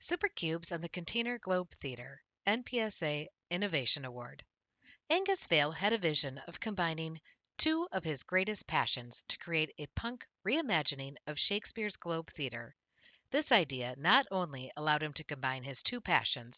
Supercubes and the Container Globe Theater, NPSA Innovation Award. Angus Vale had a vision of combining two of his greatest passions to create a punk reimagining of Shakespeare's Globe Theater. This idea not only allowed him to combine his two passions,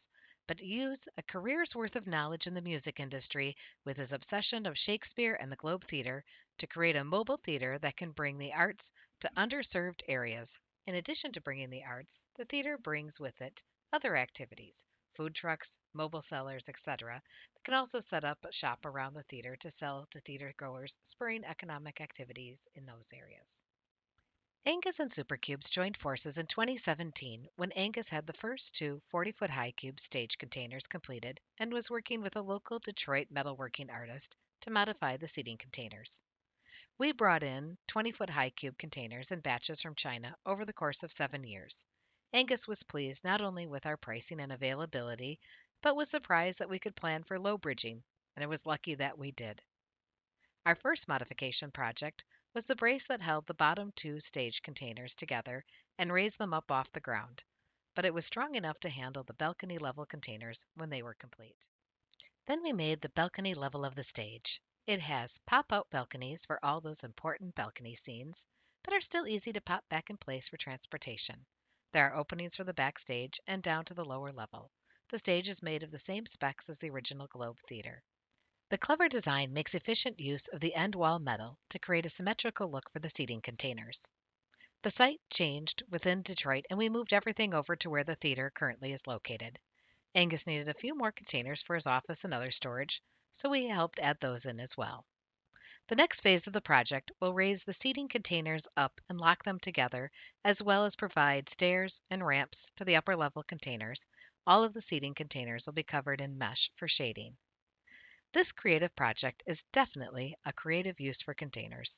but use a career's worth of knowledge in the music industry with his obsession of Shakespeare and the Globe Theater to create a mobile theater that can bring the arts to underserved areas. In addition to bringing the arts, the theater brings with it other activities, food trucks, mobile sellers, etc., that can also set up shop around the theater to sell to theater goers, spurring economic activities in those areas. Angus and Supercubes joined forces in 2017 when Angus had the first two 40-foot high cube stage containers completed and was working with a local Detroit metalworking artist to modify the seating containers. We brought in 20-foot high cube containers in batches from China over the course of 7 years. Angus was pleased not only with our pricing and availability, but was surprised that we could plan for low bridging, and it was lucky that we did. Our first modification project was the brace that held the bottom two stage containers together and raised them up off the ground, but it was strong enough to handle the balcony level containers when they were complete. Then we made the balcony level of the stage. It has pop out balconies for all those important balcony scenes, but are still easy to pop back in place for transportation. There are openings for the backstage and down to the lower level. The stage is made of the same specs as the original Globe Theater. The clever design makes efficient use of the end wall metal to create a symmetrical look for the seating containers. The site changed within Detroit and we moved everything over to where the theater currently is located. Angus needed a few more containers for his office and other storage, so we helped add those in as well. The next phase of the project will raise the seating containers up and lock them together, as well as provide stairs and ramps to the upper level containers. All of the seating containers will be covered in mesh for shading. This creative project is definitely a creative use for containers.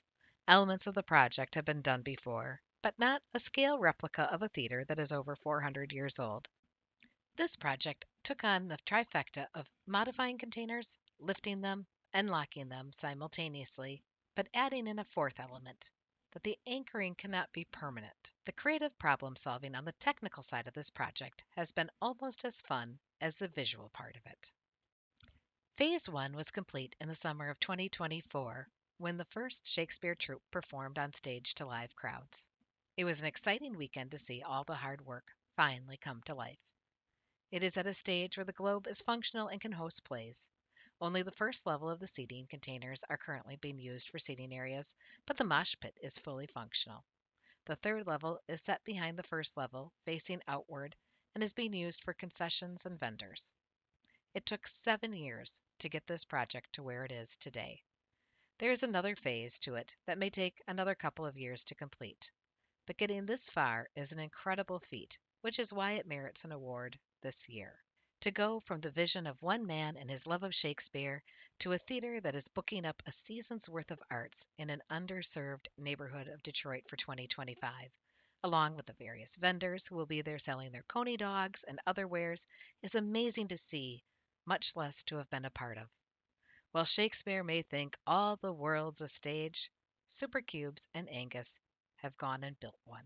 Elements of the project have been done before, but not a scale replica of a theater that is over 400 years old. This project took on the trifecta of modifying containers, lifting them, and locking them simultaneously, but adding in a fourth element that the anchoring cannot be permanent. The creative problem solving on the technical side of this project has been almost as fun as the visual part of it. Phase 1 was complete in the summer of 2024 when the first Shakespeare troupe performed on stage to live crowds. It was an exciting weekend to see all the hard work finally come to life. It is at a stage where the globe is functional and can host plays. Only the first level of the seating containers are currently being used for seating areas, but the mosh pit is fully functional. The third level is set behind the first level, facing outward, and is being used for concessions and vendors. It took 7 years to get this project to where it is today. There is another phase to it that may take another couple of years to complete. But getting this far is an incredible feat, which is why it merits an award this year. To go from the vision of one man and his love of Shakespeare to a theater that is booking up a season's worth of arts in an underserved neighborhood of Detroit for 2025, along with the various vendors who will be there selling their coney dogs and other wares, is amazing to see, much less to have been a part of. While Shakespeare may think all the world's a stage, Supercubes and Angus have gone and built one.